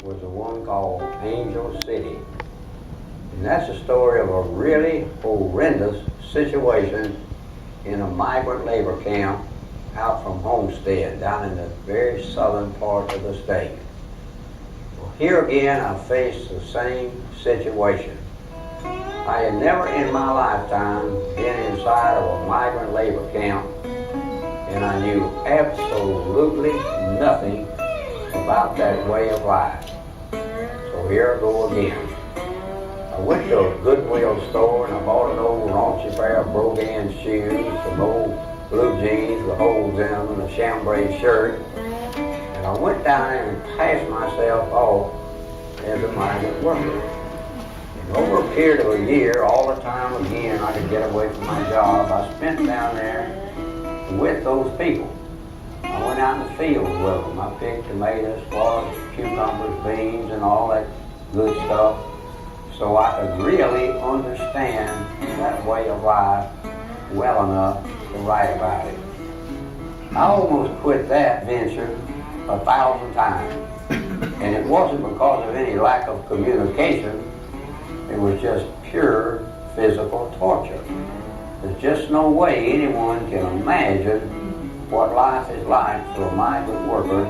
was the one called Angel City. And that's the story of a really horrendous situation in a migrant labor camp out from Homestead, down in the very southern part of the state. Well, here again, I faced the same situation. I had never in my lifetime been inside of a migrant labor camp, and I knew absolutely nothing about that way of life. So here I go again. I went to a Goodwill store and I bought an old raunchy pair of Brogan shoes, some old blue jeans with holes in them, and a chambray shirt. And I went down there and passed myself off as a migrant worker. And over a period of a year, all the time again I could get away from my job, I spent down there with those people. I went out in the fields with them. I picked tomatoes, squash, cucumbers, beans, and all that good stuff, so I could really understand that way of life well enough to write about it. I almost quit that venture 1,000 times, and it wasn't because of any lack of communication. It was just pure physical torture. There's just no way anyone can imagine what life is like for a migrant worker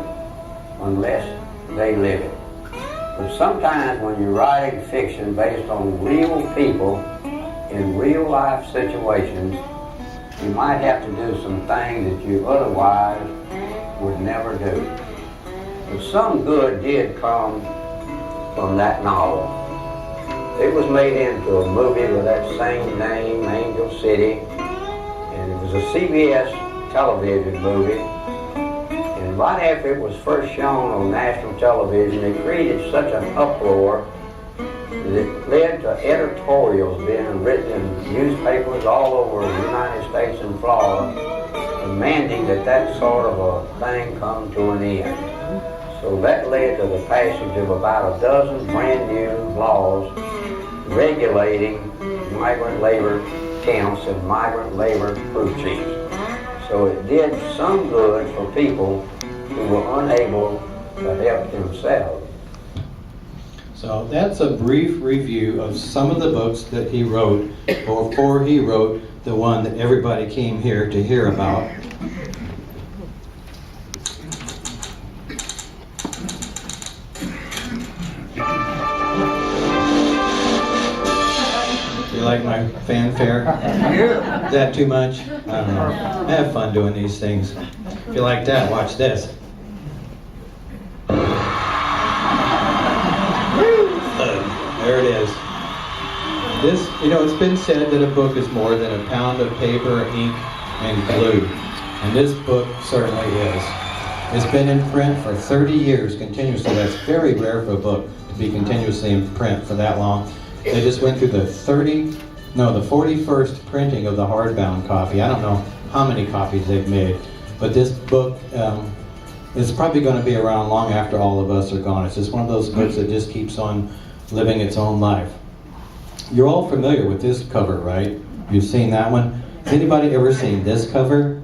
unless they live it. But sometimes when you're writing fiction based on real people in real life situations, you might have to do some things that you otherwise would never do. But some good did come from that novel. It was made into a movie with that same name, Angel City, and it was a CBS television movie. And right after it was first shown on national television, it created such an uproar that it led to editorials being written in newspapers all over the United States and Florida, demanding that that sort of a thing come to an end. So that led to the passage of about a dozen brand new laws regulating migrant labor camps and migrant labor crew chiefs. So it did some good for people who were unable to help themselves. So that's a brief review of some of the books that he wrote before he wrote the one that everybody came here to hear about. You like my fanfare? Is that too much? I don't know. I have fun doing these things. If you like that, watch this. There it is. This, it's been said that a book is more than a pound of paper, ink, and glue. And this book certainly is. It's been in print for 30 years continuously. That's very rare for a book to be continuously in print for that long. They just went through the 41st printing of the hardbound copy. I don't know how many copies they've made, but this book is probably going to be around long after all of us are gone. It's just one of those books that just keeps on living its own life. You're all familiar with this cover, right? You've seen that one? Has anybody ever seen this cover?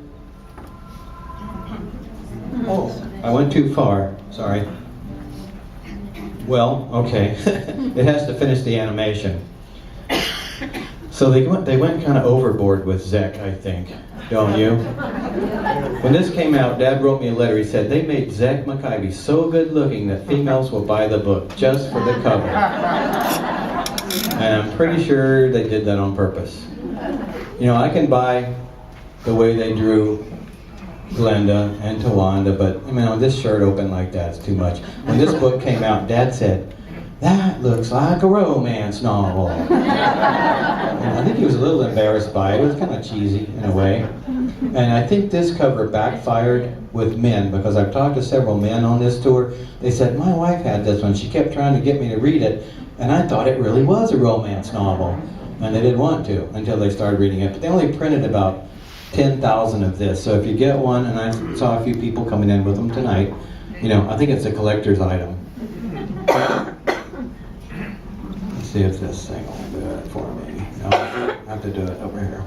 Oh, I went too far. Sorry. Well, okay. It has to finish the animation. So they went kind of overboard with Zek, I think. Don't you? When this came out, Dad wrote me a letter. He said, they made Zek McIvy so good looking that females will buy the book just for the cover. And I'm pretty sure they did that on purpose. I can buy the way they drew Glenda and Tawanda, but this shirt open like that's too much. When this book came out, Dad said, that looks like a romance novel. And I think he was a little embarrassed by it. It was kind of cheesy in a way. And I think this cover backfired with men, because I've talked to several men on this tour. They said, my wife had this one. She kept trying to get me to read it, and I thought it really was a romance novel. And they didn't want to until they started reading it. But they only printed about 10,000 of this. So if you get one, and I saw a few people coming in with them tonight, I think it's a collector's item. Let's see if this thing will do it for me. No, I have to do it over here.